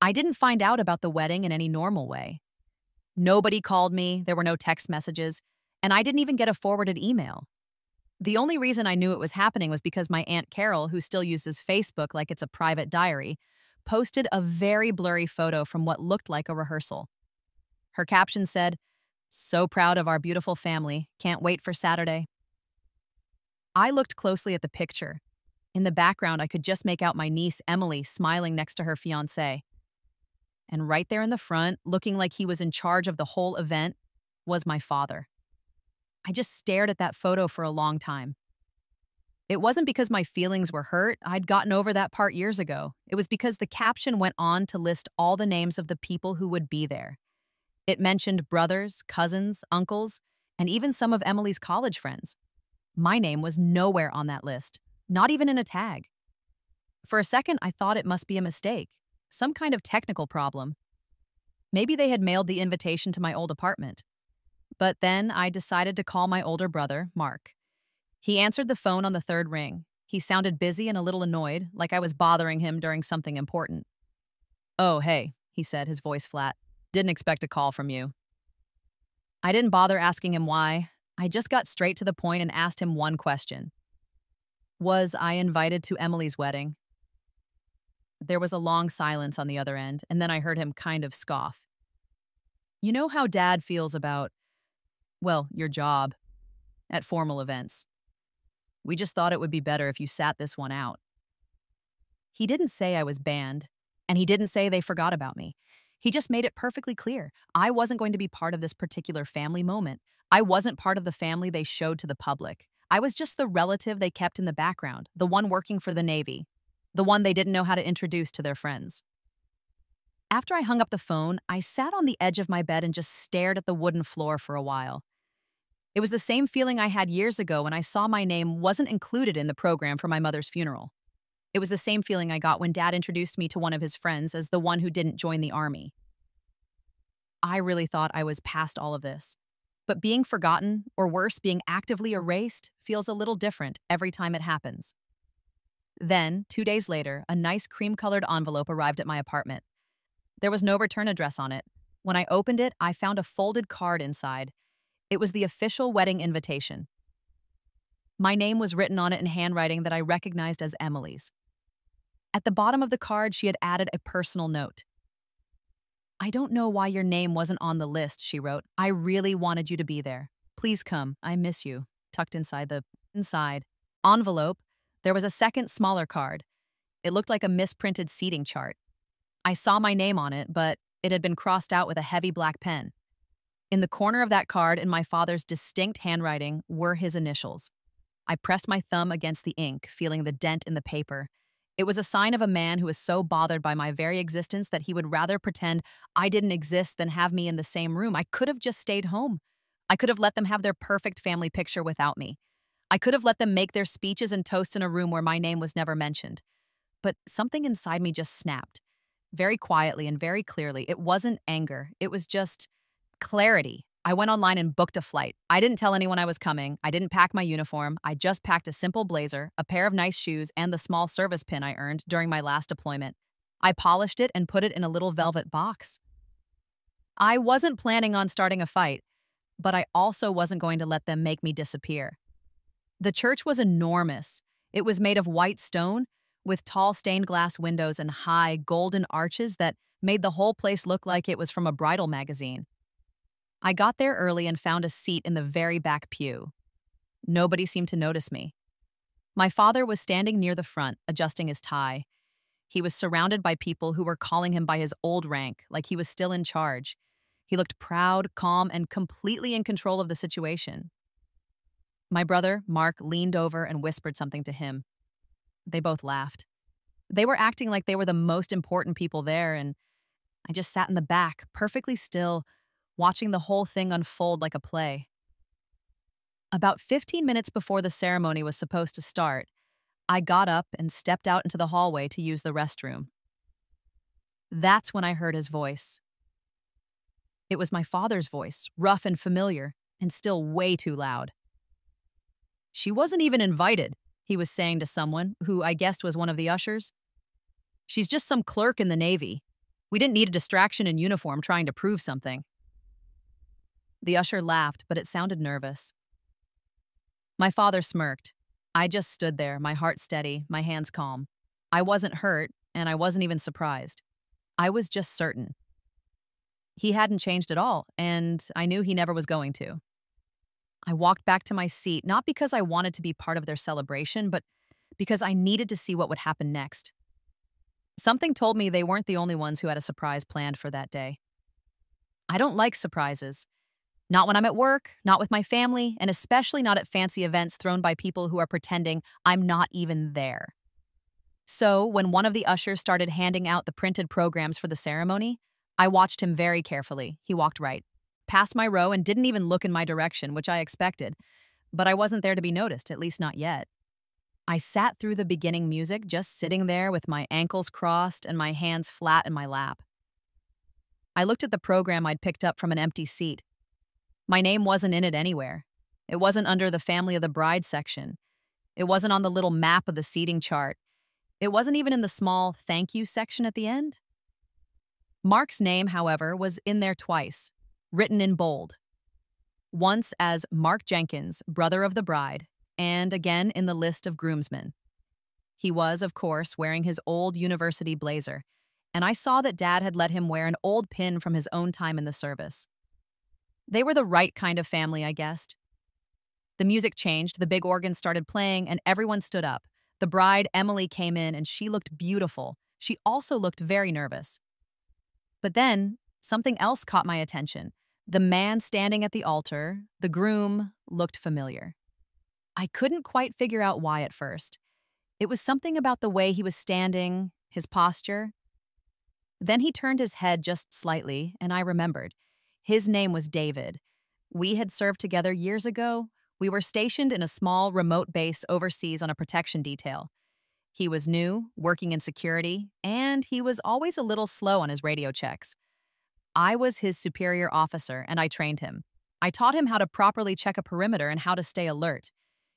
I didn't find out about the wedding in any normal way. Nobody called me, there were no text messages, and I didn't even get a forwarded email. The only reason I knew it was happening was because my Aunt Carol, who still uses Facebook like it's a private diary, posted a very blurry photo from what looked like a rehearsal. Her caption said, "So proud of our beautiful family, can't wait for Saturday." I looked closely at the picture. In the background, I could just make out my niece, Emily, smiling next to her fiancé. And right there in the front, looking like he was in charge of the whole event, was my father. I just stared at that photo for a long time. It wasn't because my feelings were hurt, I'd gotten over that part years ago. It was because the caption went on to list all the names of the people who would be there. It mentioned brothers, cousins, uncles, and even some of Emily's college friends. My name was nowhere on that list, not even in a tag. For a second, I thought it must be a mistake, some kind of technical problem. Maybe they had mailed the invitation to my old apartment. But then I decided to call my older brother, Mark. He answered the phone on the third ring. He sounded busy and a little annoyed, like I was bothering him during something important. "Oh, hey," he said, his voice flat. "Didn't expect a call from you." I didn't bother asking him why. I just got straight to the point and asked him one question. Was I invited to Emily's wedding? There was a long silence on the other end, and then I heard him kind of scoff. "You know how Dad feels about, well, your job at formal events. We just thought it would be better if you sat this one out." He didn't say I was banned, and he didn't say they forgot about me. He just made it perfectly clear. I wasn't going to be part of this particular family moment. I wasn't part of the family they showed to the public. I was just the relative they kept in the background, the one working for the Navy, the one they didn't know how to introduce to their friends. After I hung up the phone, I sat on the edge of my bed and just stared at the wooden floor for a while. It was the same feeling I had years ago when I saw my name wasn't included in the program for my mother's funeral. It was the same feeling I got when Dad introduced me to one of his friends as the one who didn't join the army. I really thought I was past all of this. But being forgotten, or worse, being actively erased, feels a little different every time it happens. Then, 2 days later, a nice cream-colored envelope arrived at my apartment. There was no return address on it. When I opened it, I found a folded card inside. It was the official wedding invitation. My name was written on it in handwriting that I recognized as Emily's. At the bottom of the card, she had added a personal note. "I don't know why your name wasn't on the list," she wrote. "I really wanted you to be there. Please come. I miss you." Tucked inside the envelope, there was a second, smaller card. It looked like a misprinted seating chart. I saw my name on it, but it had been crossed out with a heavy black pen. In the corner of that card, in my father's distinct handwriting, were his initials. I pressed my thumb against the ink, feeling the dent in the paper. It was a sign of a man who was so bothered by my very existence that he would rather pretend I didn't exist than have me in the same room. I could have just stayed home. I could have let them have their perfect family picture without me. I could have let them make their speeches and toast in a room where my name was never mentioned. But something inside me just snapped. Very quietly and very clearly. It wasn't anger. It was just clarity. I went online and booked a flight. I didn't tell anyone I was coming. I didn't pack my uniform. I just packed a simple blazer, a pair of nice shoes, and the small service pin I earned during my last deployment. I polished it and put it in a little velvet box. I wasn't planning on starting a fight, but I also wasn't going to let them make me disappear. The church was enormous. It was made of white stone, with tall stained glass windows and high, golden arches that made the whole place look like it was from a bridal magazine. I got there early and found a seat in the very back pew. Nobody seemed to notice me. My father was standing near the front, adjusting his tie. He was surrounded by people who were calling him by his old rank, like he was still in charge. He looked proud, calm, and completely in control of the situation. My brother, Mark, leaned over and whispered something to him. They both laughed. They were acting like they were the most important people there, and I just sat in the back, perfectly still, watching the whole thing unfold like a play. About 15 minutes before the ceremony was supposed to start, I got up and stepped out into the hallway to use the restroom. That's when I heard his voice. It was my father's voice, rough and familiar, and still way too loud. "She wasn't even invited," he was saying to someone, who I guessed was one of the ushers. "She's just some clerk in the Navy." We didn't need a distraction in uniform trying to prove something. The usher laughed, but it sounded nervous. My father smirked. I just stood there, my heart steady, my hands calm. I wasn't hurt, and I wasn't even surprised. I was just certain. He hadn't changed at all, and I knew he never was going to. I walked back to my seat, not because I wanted to be part of their celebration, but because I needed to see what would happen next. Something told me they weren't the only ones who had a surprise planned for that day. I don't like surprises. Not when I'm at work, not with my family, and especially not at fancy events thrown by people who are pretending I'm not even there. So, when one of the ushers started handing out the printed programs for the ceremony, I watched him very carefully. He walked right past my row and didn't even look in my direction, which I expected. But I wasn't there to be noticed, at least not yet. I sat through the beginning music, just sitting there with my ankles crossed and my hands flat in my lap. I looked at the program I'd picked up from an empty seat. My name wasn't in it anywhere. It wasn't under the Family of the Bride section. It wasn't on the little map of the seating chart. It wasn't even in the small thank you section at the end. Mark's name, however, was in there twice, written in bold. Once as Mark Jenkins, brother of the bride, and again in the list of groomsmen. He was, of course, wearing his old university blazer, and I saw that Dad had let him wear an old pin from his own time in the service. They were the right kind of family, I guessed. The music changed, the big organ started playing, and everyone stood up. The bride, Emily, came in, and she looked beautiful. She also looked very nervous. But then, something else caught my attention. The man standing at the altar, the groom, looked familiar. I couldn't quite figure out why at first. It was something about the way he was standing, his posture. Then he turned his head just slightly, and I remembered. His name was David. We had served together years ago. We were stationed in a small, remote base overseas on a protection detail. He was new, working in security, and he was always a little slow on his radio checks. I was his superior officer, and I trained him. I taught him how to properly check a perimeter and how to stay alert.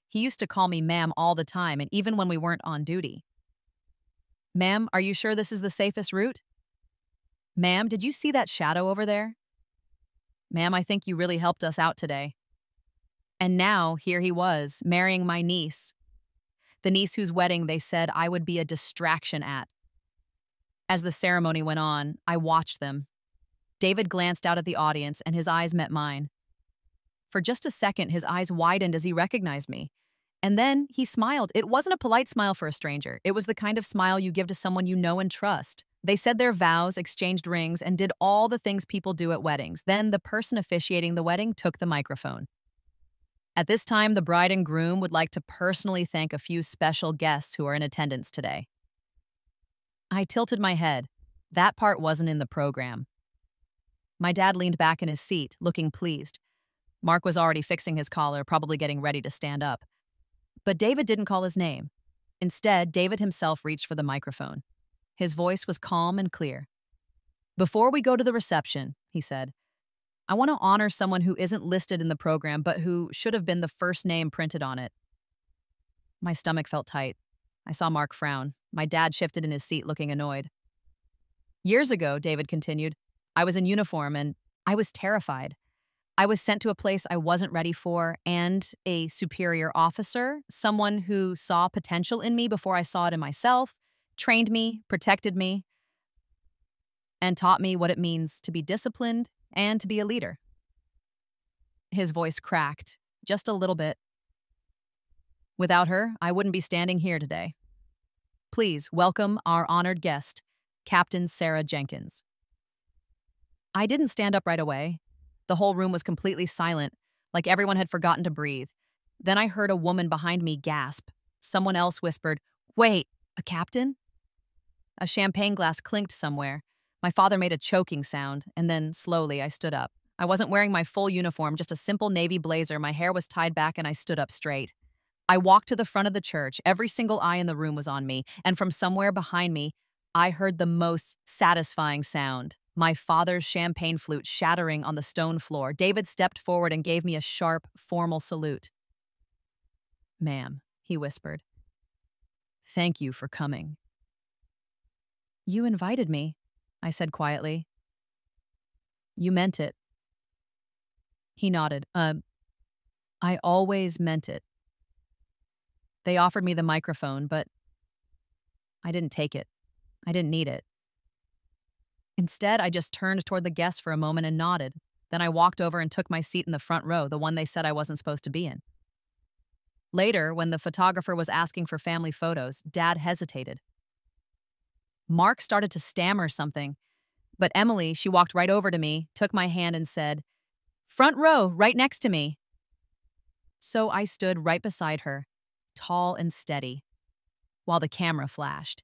He used to call me ma'am all the time, and even when we weren't on duty. Ma'am, are you sure this is the safest route? Ma'am, did you see that shadow over there? Ma'am, I think you really helped us out today. And now, here he was, marrying my niece. The niece whose wedding they said I would be a distraction at. As the ceremony went on, I watched them. David glanced out at the audience, and his eyes met mine. For just a second, his eyes widened as he recognized me. And then he smiled. It wasn't a polite smile for a stranger. It was the kind of smile you give to someone you know and trust. They said their vows, exchanged rings, and did all the things people do at weddings. Then the person officiating the wedding took the microphone. At this time, the bride and groom would like to personally thank a few special guests who are in attendance today. I tilted my head. That part wasn't in the program. My dad leaned back in his seat, looking pleased. Mark was already fixing his collar, probably getting ready to stand up. But David didn't call his name. Instead, David himself reached for the microphone. His voice was calm and clear. "Before we go to the reception," he said, "I want to honor someone who isn't listed in the program, but who should have been the first name printed on it." My stomach felt tight. I saw Mark frown. My dad shifted in his seat, looking annoyed. "Years ago," David continued, "I was in uniform and I was terrified. I was sent to a place I wasn't ready for, and a superior officer, someone who saw potential in me before I saw it in myself, trained me, protected me, and taught me what it means to be disciplined and to be a leader." His voice cracked, just a little bit. "Without her, I wouldn't be standing here today. Please welcome our honored guest, Captain Sarah Jenkins." I didn't stand up right away. The whole room was completely silent, like everyone had forgotten to breathe. Then I heard a woman behind me gasp. Someone else whispered, "Wait, a captain?" A champagne glass clinked somewhere. My father made a choking sound, and then, slowly, I stood up. I wasn't wearing my full uniform, just a simple navy blazer. My hair was tied back, and I stood up straight. I walked to the front of the church. Every single eye in the room was on me, and from somewhere behind me, I heard the most satisfying sound. My father's champagne flute shattering on the stone floor. David stepped forward and gave me a sharp, formal salute. "Ma'am," he whispered. "Thank you for coming." "You invited me." I said quietly. You meant it. He nodded. I always meant it. They offered me the microphone, but I didn't take it. I didn't need it. Instead, I just turned toward the guests for a moment and nodded. Then I walked over and took my seat in the front row, the one they said I wasn't supposed to be in. Later, when the photographer was asking for family photos, Dad hesitated. Mark started to stammer something, but Emily, she walked right over to me, took my hand and said, "Front row, right next to me." So I stood right beside her, tall and steady, while the camera flashed.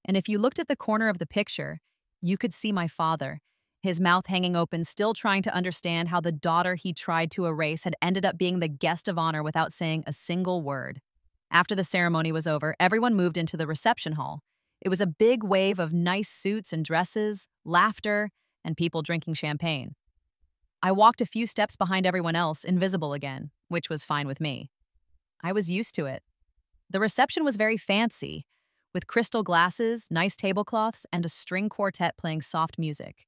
And if you looked at the corner of the picture, you could see my father, his mouth hanging open, still trying to understand how the daughter he tried to erase had ended up being the guest of honor without saying a single word. After the ceremony was over, everyone moved into the reception hall. It was a big wave of nice suits and dresses, laughter, and people drinking champagne. I walked a few steps behind everyone else, invisible again, which was fine with me. I was used to it. The reception was very fancy, with crystal glasses, nice tablecloths, and a string quartet playing soft music.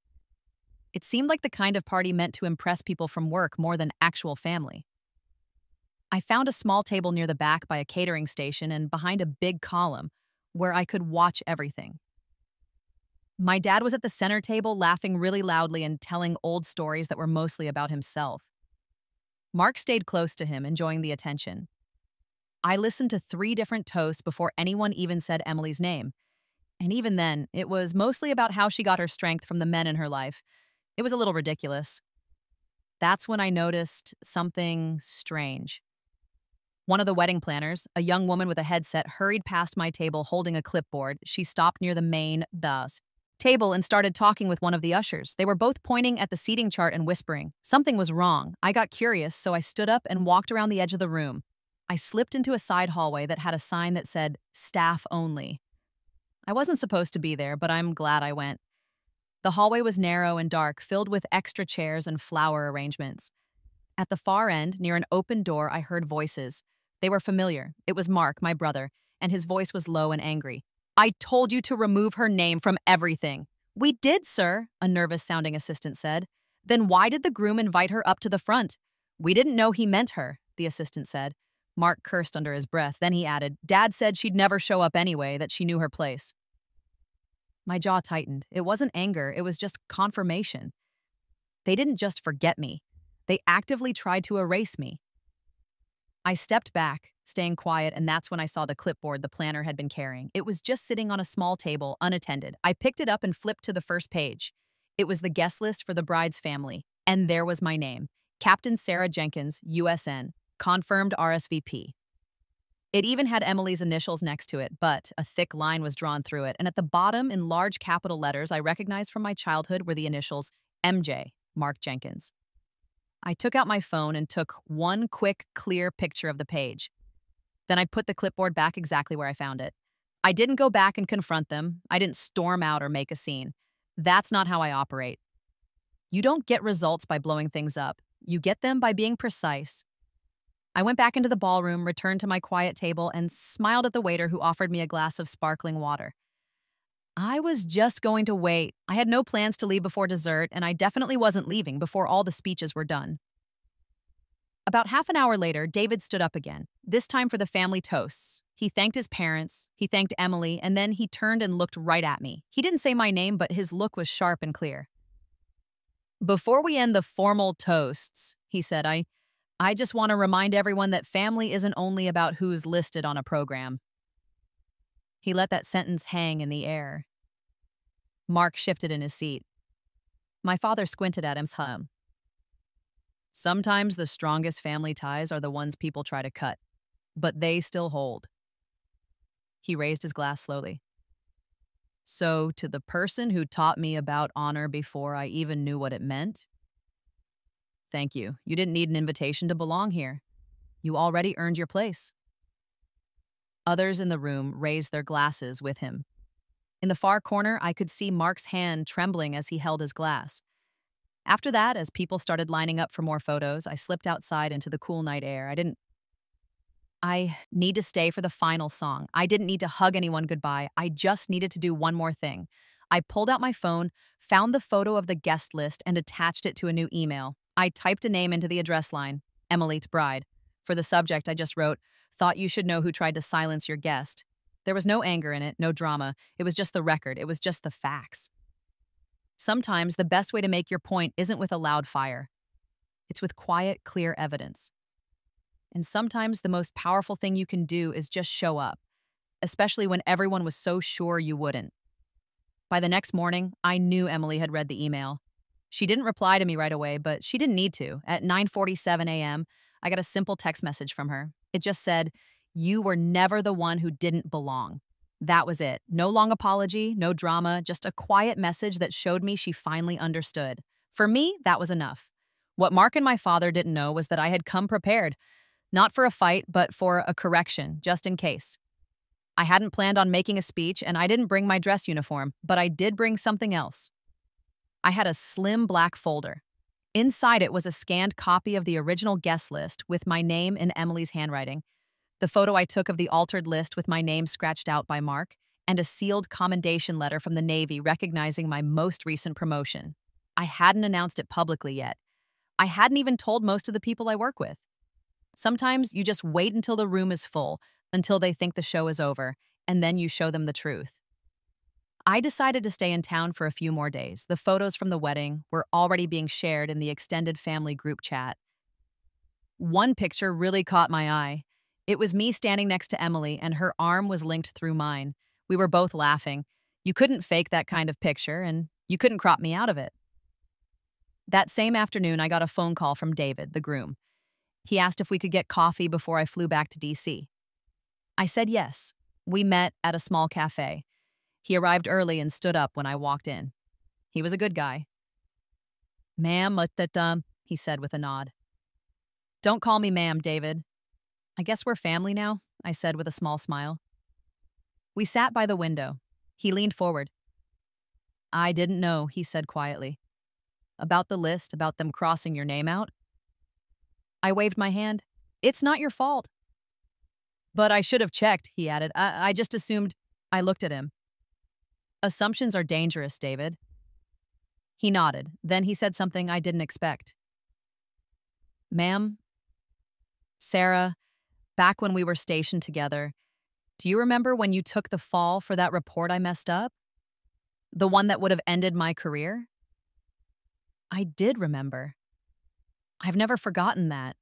It seemed like the kind of party meant to impress people from work more than actual family. I found a small table near the back by a catering station and behind a big column where I could watch everything. My dad was at the center table laughing really loudly and telling old stories that were mostly about himself. Mark stayed close to him, enjoying the attention. I listened to 3 different toasts before anyone even said Emily's name. And even then, it was mostly about how she got her strength from the men in her life. It was a little ridiculous. That's when I noticed something strange. One of the wedding planners, a young woman with a headset, hurried past my table holding a clipboard. She stopped near the main table and started talking with one of the ushers. They were both pointing at the seating chart and whispering. Something was wrong. I got curious, so I stood up and walked around the edge of the room. I slipped into a side hallway that had a sign that said, "Staff only." I wasn't supposed to be there, but I'm glad I went. The hallway was narrow and dark, filled with extra chairs and flower arrangements. At the far end, near an open door, I heard voices. They were familiar. It was Mark, my brother, and his voice was low and angry. "I told you to remove her name from everything." "We did, sir," a nervous-sounding assistant said. "Then why did the groom invite her up to the front?" "We didn't know he meant her," the assistant said. Mark cursed under his breath. Then he added, "Dad said she'd never show up anyway, that she knew her place." My jaw tightened. It wasn't anger, it was just confirmation. They didn't just forget me. They actively tried to erase me. I stepped back, staying quiet, and that's when I saw the clipboard the planner had been carrying. It was just sitting on a small table, unattended. I picked it up and flipped to the first page. It was the guest list for the bride's family, and there was my name. Captain Sarah Jenkins, USN, confirmed RSVP. It even had Emily's initials next to it, but a thick line was drawn through it, and at the bottom, in large capital letters I recognized from my childhood, were the initials MJ, Mark Jenkins. I took out my phone and took one quick, clear picture of the page. Then I put the clipboard back exactly where I found it. I didn't go back and confront them. I didn't storm out or make a scene. That's not how I operate. You don't get results by blowing things up. You get them by being precise. I went back into the ballroom, returned to my quiet table, and smiled at the waiter who offered me a glass of sparkling water. I was just going to wait. I had no plans to leave before dessert, and I definitely wasn't leaving before all the speeches were done. About half an hour later, David stood up again, this time for the family toasts. He thanked his parents, he thanked Emily, and then he turned and looked right at me. He didn't say my name, but his look was sharp and clear. "Before we end the formal toasts," he said, I just want to remind everyone that family isn't only about who's listed on a program." He let that sentence hang in the air. Mark shifted in his seat. My father squinted at him. "Sometimes the strongest family ties are the ones people try to cut, but they still hold." He raised his glass slowly. "So, to the person who taught me about honor before I even knew what it meant, thank you. You didn't need an invitation to belong here. You already earned your place." Others in the room raised their glasses with him. In the far corner, I could see Mark's hand trembling as he held his glass. After that, as people started lining up for more photos, I slipped outside into the cool night air. I need to stay for the final song. I didn't need to hug anyone goodbye. I just needed to do one more thing. I pulled out my phone, found the photo of the guest list, and attached it to a new email. I typed a name into the address line, Emily's bride. For the subject, I just wrote, "Thought you should know who tried to silence your guest." There was no anger in it, no drama. It was just the record. It was just the facts. Sometimes the best way to make your point isn't with a loud fire. It's with quiet, clear evidence. And sometimes the most powerful thing you can do is just show up, especially when everyone was so sure you wouldn't. By the next morning, I knew Emily had read the email. She didn't reply to me right away, but she didn't need to. At 9:47 a.m., I got a simple text message from her. It just said, "You were never the one who didn't belong." That was it. No long apology, no drama, just a quiet message that showed me she finally understood. For me, that was enough. What Mark and my father didn't know was that I had come prepared, not for a fight, but for a correction, just in case. I hadn't planned on making a speech, and I didn't bring my dress uniform, but I did bring something else. I had a slim black folder. Inside it was a scanned copy of the original guest list with my name in Emily's handwriting, the photo I took of the altered list with my name scratched out by Mark, and a sealed commendation letter from the Navy recognizing my most recent promotion. I hadn't announced it publicly yet. I hadn't even told most of the people I work with. Sometimes you just wait until the room is full, until they think the show is over, and then you show them the truth. I decided to stay in town for a few more days. The photos from the wedding were already being shared in the extended family group chat. One picture really caught my eye. It was me standing next to Emily, and her arm was linked through mine. We were both laughing. You couldn't fake that kind of picture, and you couldn't crop me out of it. That same afternoon, I got a phone call from David, the groom. He asked if we could get coffee before I flew back to D.C. I said yes. We met at a small cafe. He arrived early and stood up when I walked in. He was a good guy. "Ma'am, he said with a nod. "Don't call me ma'am, David." "I guess we're family now," I said with a small smile. We sat by the window. He leaned forward. "I didn't know," he said quietly. "About the list, about them crossing your name out?" I waved my hand. "It's not your fault." "But I should have checked," he added. I just assumed." I looked at him. "Assumptions are dangerous, David." He nodded. Then he said something I didn't expect. "Ma'am, Sarah, back when we were stationed together, do you remember when you took the fall for that report I messed up? The one that would have ended my career?" I did remember. I've never forgotten that.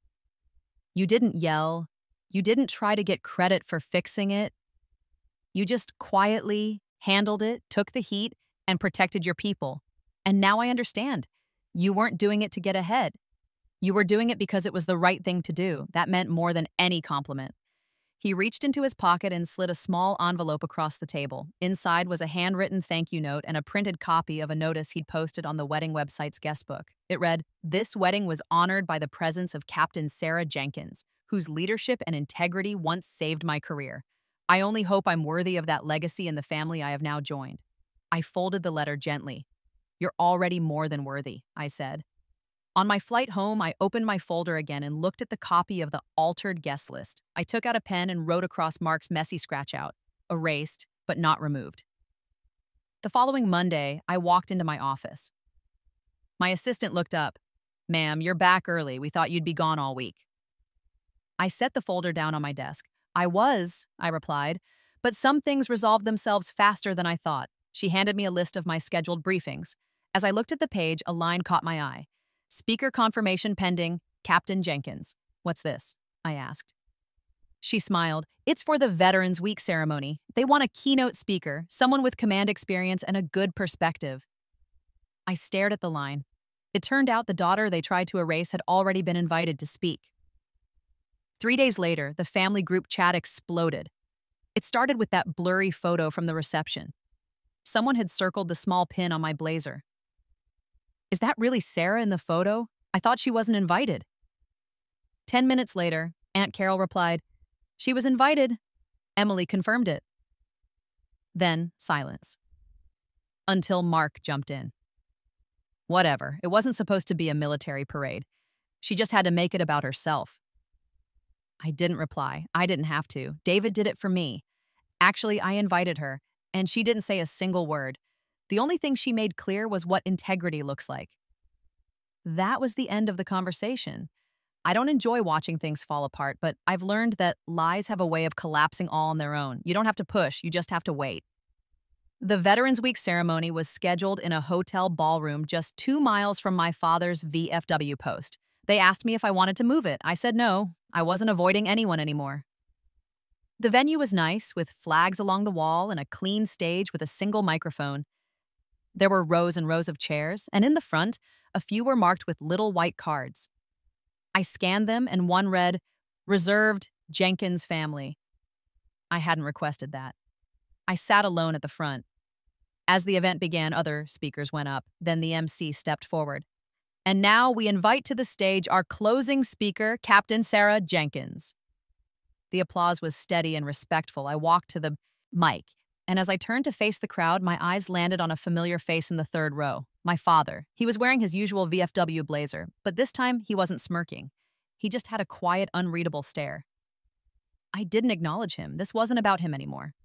You didn't yell. You didn't try to get credit for fixing it. You just quietly handled it, took the heat, and protected your people. And now I understand. You weren't doing it to get ahead. You were doing it because it was the right thing to do. That meant more than any compliment. He reached into his pocket and slid a small envelope across the table. Inside was a handwritten thank you note and a printed copy of a notice he'd posted on the wedding website's guestbook. It read, "This wedding was honored by the presence of Captain Sarah Jenkins, whose leadership and integrity once saved my career. I only hope I'm worthy of that legacy in the family I have now joined." I folded the letter gently. "You're already more than worthy," I said. On my flight home, I opened my folder again and looked at the copy of the altered guest list. I took out a pen and wrote across Mark's messy scratch-out, erased, but not removed. The following Monday, I walked into my office. My assistant looked up. "Ma'am, you're back early. We thought you'd be gone all week." I set the folder down on my desk. I replied, "but some things resolved themselves faster than I thought." She handed me a list of my scheduled briefings. As I looked at the page, a line caught my eye. "Speaker confirmation pending, Captain Jenkins." "What's this?" I asked. She smiled. "It's for the Veterans Week ceremony. They want a keynote speaker, someone with command experience and a good perspective." I stared at the line. It turned out the daughter they tried to erase had already been invited to speak. 3 days later, the family group chat exploded. It started with that blurry photo from the reception. Someone had circled the small pin on my blazer. "Is that really Sarah in the photo? I thought she wasn't invited." 10 minutes later, Aunt Carol replied, "She was invited. Emily confirmed it." Then silence. Until Mark jumped in. "Whatever. It wasn't supposed to be a military parade. She just had to make it about herself." I didn't reply. I didn't have to. David did it for me. Actually, I invited her, and she didn't say a single word. The only thing she made clear was what integrity looks like. That was the end of the conversation. I don't enjoy watching things fall apart, but I've learned that lies have a way of collapsing all on their own. You don't have to push, you just have to wait. The Veterans Week ceremony was scheduled in a hotel ballroom just 2 miles from my father's VFW post. They asked me if I wanted to move it. I said no. I wasn't avoiding anyone anymore. The venue was nice, with flags along the wall and a clean stage with a single microphone. There were rows and rows of chairs, and in the front, a few were marked with little white cards. I scanned them, and one read, "Reserved, Jenkins family." I hadn't requested that. I sat alone at the front. As the event began, other speakers went up. Then the MC stepped forward. "And now we invite to the stage our closing speaker, Captain Sarah Jenkins." The applause was steady and respectful. I walked to the mic, and as I turned to face the crowd, my eyes landed on a familiar face in the third row, my father. He was wearing his usual VFW blazer, but this time he wasn't smirking. He just had a quiet, unreadable stare. I didn't acknowledge him. This wasn't about him anymore.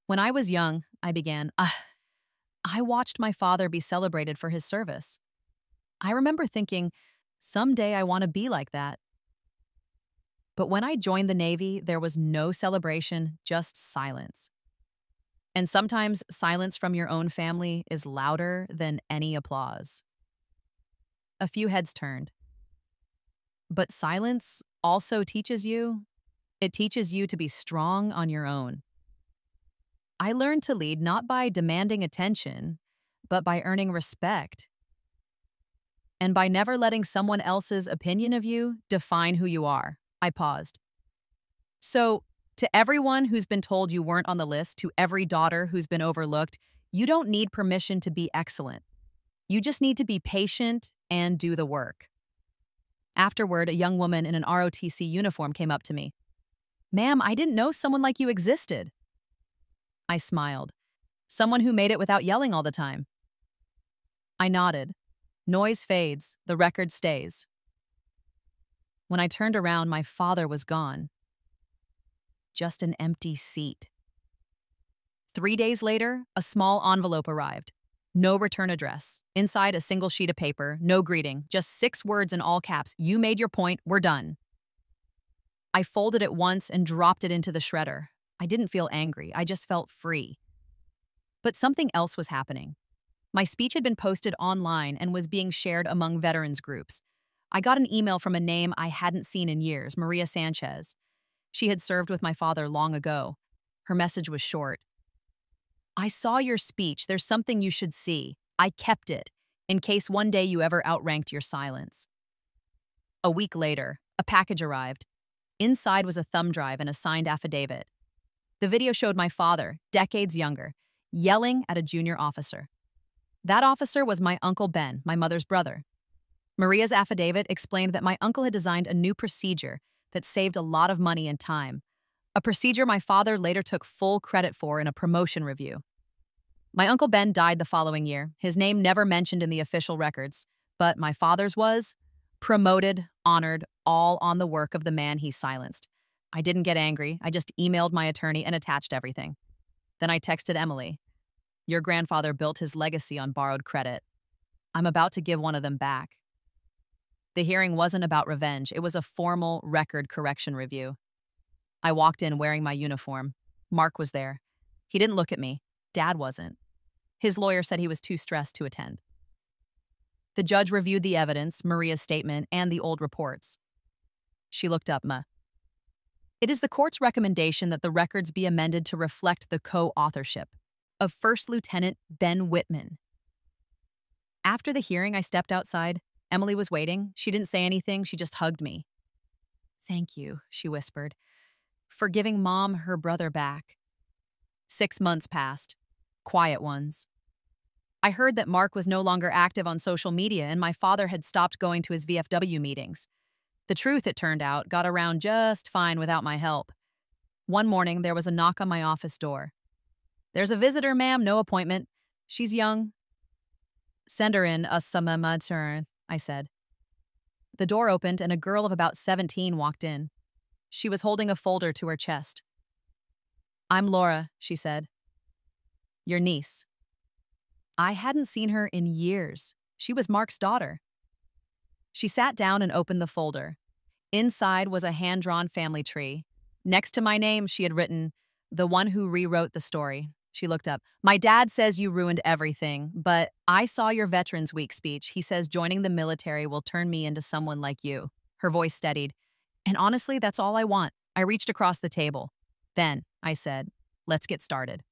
"When I was young," I began, I watched my father be celebrated for his service. I remember thinking, someday I want to be like that. But when I joined the Navy, there was no celebration, just silence. And sometimes silence from your own family is louder than any applause." A few heads turned. But silence also teaches you. It teaches you to be strong on your own. I learned to lead not by demanding attention, but by earning respect. And by never letting someone else's opinion of you define who you are. I paused. "So, to everyone who's been told you weren't on the list, to every daughter who's been overlooked, you don't need permission to be excellent. You just need to be patient and do the work." Afterward, a young woman in an ROTC uniform came up to me. "Ma'am, I didn't know someone like you existed." I smiled. "Someone who made it without yelling all the time." I nodded. Noise fades, the record stays. When I turned around, my father was gone. Just an empty seat. 3 days later, a small envelope arrived. No return address. Inside, a single sheet of paper, no greeting, just 6 words in all caps. "You made your point, we're done." I folded it once and dropped it into the shredder. I didn't feel angry, I just felt free. But something else was happening. My speech had been posted online and was being shared among veterans groups. I got an email from a name I hadn't seen in years, Maria Sanchez. She had served with my father long ago. Her message was short. "I saw your speech. There's something you should see. I kept it, in case one day you ever outranked your silence." A week later, a package arrived. Inside was a thumb drive and a signed affidavit. The video showed my father, decades younger, yelling at a junior officer. That officer was my Uncle Ben, my mother's brother. Maria's affidavit explained that my uncle had designed a new procedure that saved a lot of money and time, a procedure my father later took full credit for in a promotion review. My Uncle Ben died the following year, his name never mentioned in the official records, but my father's was promoted, honored, all on the work of the man he silenced. I didn't get angry, I just emailed my attorney and attached everything. Then I texted Emily. "Your grandfather built his legacy on borrowed credit. I'm about to give one of them back." The hearing wasn't about revenge, it was a formal record correction review. I walked in wearing my uniform. Mark was there. He didn't look at me. Dad wasn't. His lawyer said he was too stressed to attend. The judge reviewed the evidence, Maria's statement, and the old reports. She looked up, "Ma. It is the court's recommendation that the records be amended to reflect the co-authorship of First Lieutenant Ben Whitman." After the hearing, I stepped outside. Emily was waiting. She didn't say anything. She just hugged me. "Thank you," she whispered, "for giving Mom her brother back." 6 months passed. Quiet ones. I heard that Mark was no longer active on social media and my father had stopped going to his VFW meetings. The truth, it turned out, got around just fine without my help. One morning, there was a knock on my office door. "There's a visitor, ma'am, no appointment. She's young." "Send her in, turn," I said. The door opened and a girl of about 17 walked in. She was holding a folder to her chest. "I'm Laura," she said. "Your niece." I hadn't seen her in years. She was Mark's daughter. She sat down and opened the folder. Inside was a hand-drawn family tree. Next to my name, she had written, "The one who rewrote the story." She looked up. "My dad says you ruined everything, but I saw your Veterans Week speech. He says joining the military will turn me into someone like you." Her voice steadied. "And honestly, that's all I want." I reached across the table. "Then," I said, "let's get started."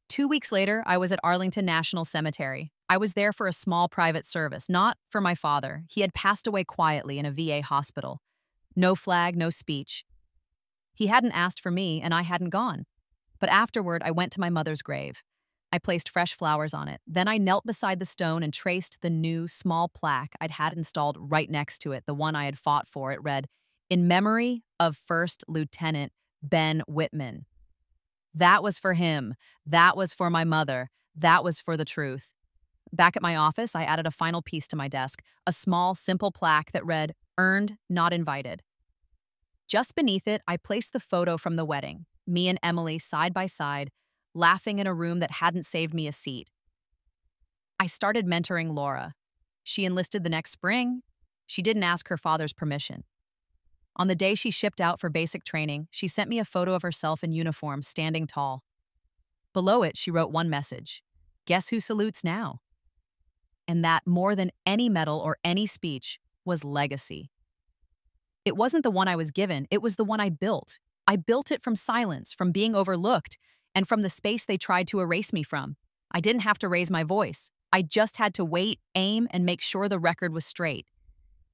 2 weeks later, I was at Arlington National Cemetery. I was there for a small private service, not for my father. He had passed away quietly in a VA hospital. No flag, no speech. He hadn't asked for me, and I hadn't gone. But afterward, I went to my mother's grave. I placed fresh flowers on it. Then I knelt beside the stone and traced the new, small plaque I'd had installed right next to it, the one I had fought for. It read, "In memory of First Lieutenant Ben Whitman." That was for him. That was for my mother. That was for the truth. Back at my office, I added a final piece to my desk, a small, simple plaque that read, "Earned, not invited." Just beneath it, I placed the photo from the wedding, me and Emily side by side, laughing in a room that hadn't saved me a seat. I started mentoring Laura. She enlisted the next spring. She didn't ask her father's permission. On the day she shipped out for basic training, she sent me a photo of herself in uniform, standing tall. Below it, she wrote one message: "Guess who salutes now?" And that, more than any medal or any speech, was legacy. It wasn't the one I was given, it was the one I built. I built it from silence, from being overlooked, and from the space they tried to erase me from. I didn't have to raise my voice. I just had to wait, aim, and make sure the record was straight.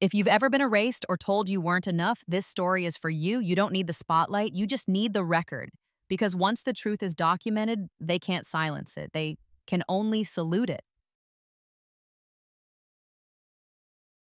If you've ever been erased or told you weren't enough, this story is for you. You don't need the spotlight, you just need the record. Because once the truth is documented, they can't silence it. They can only salute it.